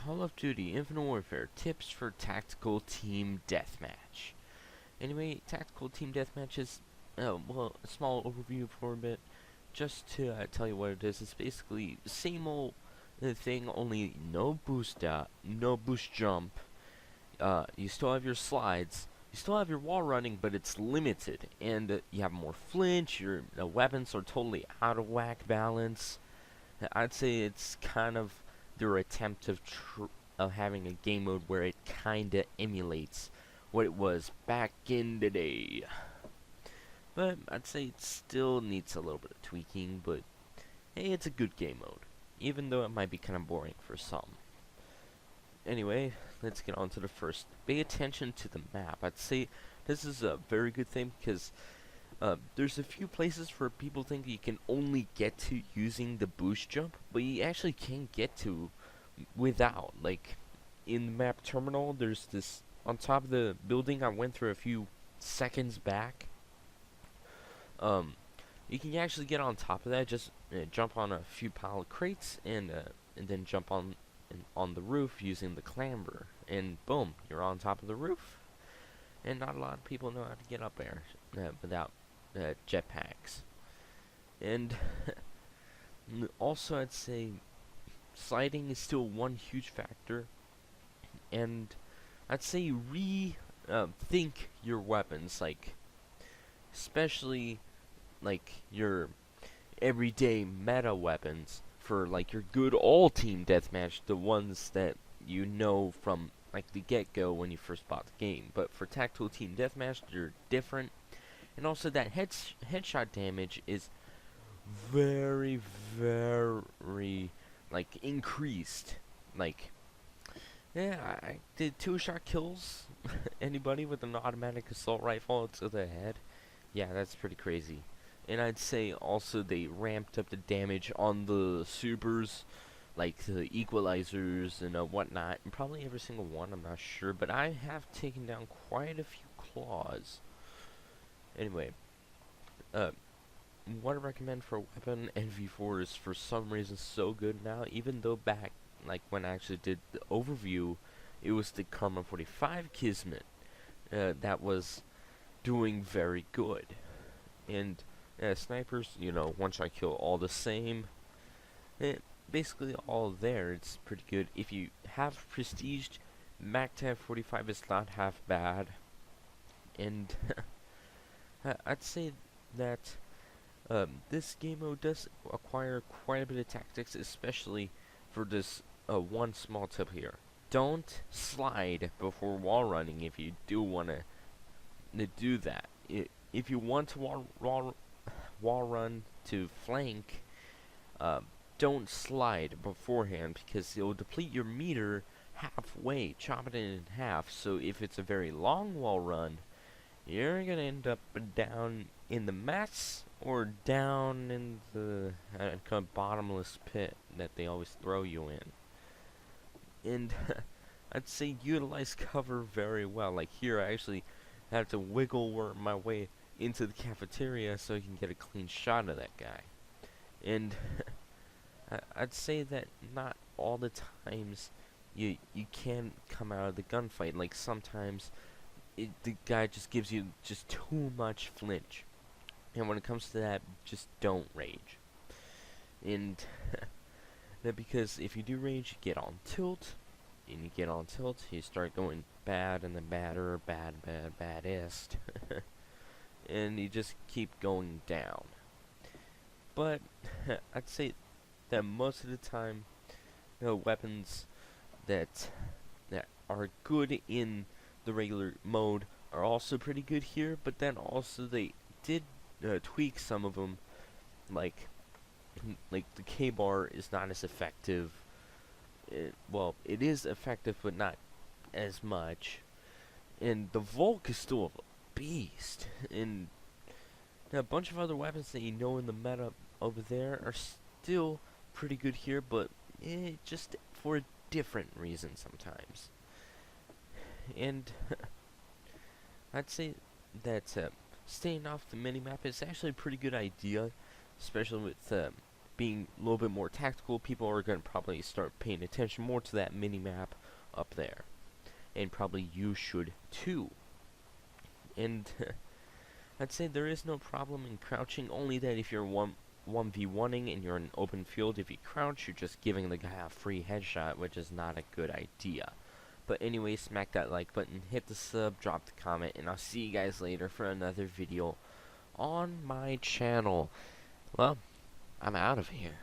Call of Duty Infinite Warfare tips for tactical team deathmatch. Anyway, tactical team deathmatch is, well, a small overview for a bit. Just to tell you what it is, it's basically the same old thing, only no boost no boost jump. You still have your slides, you still have your wall running, but it's limited, and you have more flinch. Your weapons are totally out of whack balance. I'd say it's kind of their attempt of having a game mode where it kinda emulates what it was back in the day. But I'd say it still needs a little bit of tweaking, but hey, it's a good game mode, even though it might be kind of boring for some. Anyway, let's get on to the first. Pay attention to the map. I'd say this is a very good thing because there's a few places where people think you can only get to using the boost jump, but you actually can get to without. Like, in the map terminal, there's this, on top of the building I went through a few seconds back. You can actually get on top of that, just jump on a few pile of crates, and then jump on the roof using the clamber, and boom, you're on top of the roof. And not a lot of people know how to get up there without jetpacks. And also, I'd say sliding is still one huge factor, and I'd say think your weapons, like especially like your everyday meta weapons for like your good all team deathmatch, the ones that you know from like the get-go when you first bought the game. But for tactical team deathmatch, they're different. And also that headshot damage is very, very, like, increased. Like, yeah, I did 2-shot kills. Anybody with an automatic assault rifle to the head? Yeah, that's pretty crazy. And I'd say also they ramped up the damage on the supers, like the equalizers and whatnot, and probably every single one, I'm not sure, but I have taken down quite a few claws. Anyway, what I recommend for a weapon, NV4 is for some reason so good now, even though back, like when I actually did the overview, it was the Karma 45 Kismet that was doing very good. And snipers, you know, one-shot kill all the same. Basically all there, it's pretty good. If you have prestiged, MAC-10 45 is not half bad. And I'd say that this game mode does acquire quite a bit of tactics, especially for this one small tip here. Don't slide before wall running if you do want to do that. If you want to wall run to flank, don't slide beforehand, because it will deplete your meter halfway, chop it in half. So if it's a very long wall run, you're gonna end up down in the mess or down in the kind of bottomless pit that they always throw you in. And I'd say utilize cover very well. Like here, I actually have to wiggle work my way into the cafeteria so I can get a clean shot of that guy. And I'd say that not all the times you can come out of the gunfight. Like sometimes the guy just gives you just too much flinch, and when it comes to that, just don't rage. And that, because if you do rage, you get on tilt, and you get on tilt, you start going bad and then badder, baddest. And you just keep going down. But I'd say that most of the time, weapons that are good in the regular mode are also pretty good here. But then also they did tweak some of them, like the K-bar is not as effective. Well, it is effective, but not as much. And the Volk is still a beast. And a bunch of other weapons that you know in the meta over there are still pretty good here, but just for a different reason sometimes. And I'd say that staying off the minimap is actually a pretty good idea, especially with being a little bit more tactical, people are going to probably start paying attention more to that mini map up there, and probably you should too. And I'd say there is no problem in crouching, only that if you're 1v1ing and you're in an open field, if you crouch, you're just giving the guy a free headshot, which is not a good idea. But anyway, smack that like button, hit the sub, drop the comment, and I'll see you guys later for another video on my channel. Well, I'm out of here.